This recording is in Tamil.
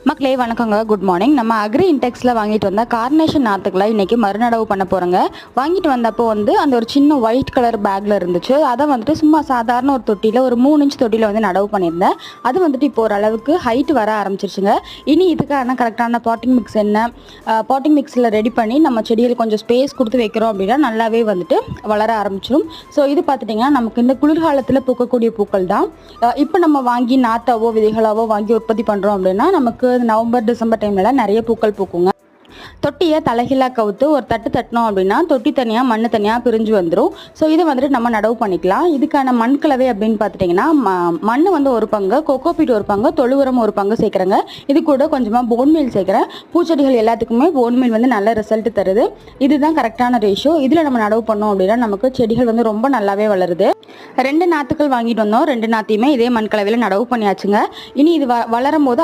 மக்களே வணக்கங்க. Good morning. நம்ம அக்ரி இன்டெக்ஸில் வாங்கிட்டு வந்த கார்னேஷன் நாற்றுக்களை இன்றைக்கி மறுநடவு பண்ண போகிறோங்க. வாங்கிட்டு வந்தப்போ அந்த ஒரு சின்ன ஒயிட் கலர் பேக்கில் இருந்துச்சு. அதை சும்மா சாதாரண ஒரு தொட்டியில், ஒரு 3 இன்ச் தொட்டியில் நடவு பண்ணியிருந்தேன். அது இப்போ ஓரளவுக்கு ஹைட் வர ஆரம்பிச்சிருச்சுங்க. இனி இதுக்கான கரெக்டான பாட்டிங் மிக்ஸ் என்ன, பாட்டிங் மிக்ஸில் ரெடி பண்ணி நம்ம செடிகள் கொஞ்சம் ஸ்பேஸ் கொடுத்து வைக்கிறோம் அப்படின்னா நல்லாவே வளர ஆரம்பிச்சிடும். ஸோ இது பார்த்துட்டிங்கன்னா நமக்கு இந்த குளிர்காலத்தில் பூக்கக்கூடிய பூக்கள் தான். இப்போ நம்ம வாங்கி நாத்தாவோ விதைகளாவோ வாங்கி உற்பத்தி பண்ணுறோம் அப்படின்னா நமக்கு நவம்பர் டிசம்பர் டைம்ல நிறைய பூக்கள் பூக்குங்க. தொட்டியை தலைகீழா கவுத்து ஒரு தட்டு தட்டினோம் அப்படின்னா தொட்டி தனியாக மண் தனியாக பிரிஞ்சு வந்துடும். ஸோ இதை நம்ம நடவு பண்ணிக்கலாம். இதுக்கான மண் கலவை அப்படின்னு பார்த்துட்டிங்கன்னா மண் ஒரு பங்கு, கொக்கோபீட் ஒரு பங்கு, தொழு உரம் ஒரு பங்கு சேர்க்குறேங்க. இது கூட கொஞ்சமாக போன்மீல் சேர்க்குறேன். பூச்செடிகள் எல்லாத்துக்குமே போன்மீல் நல்ல ரிசல்ட் தருது. இதுதான் கரெக்டான ரேஷியோ. இதில் நம்ம நடவு பண்ணோம் அப்படின்னா நமக்கு செடிகள் ரொம்ப நல்லாவே வளருது. 2 நாற்றுக்கள் வாங்கிட்டு வந்தோம். 2 நாற்றையுமே இதே மண் கலவையில் நடவு பண்ணியாச்சுங்க. இனி இது வளரும் போது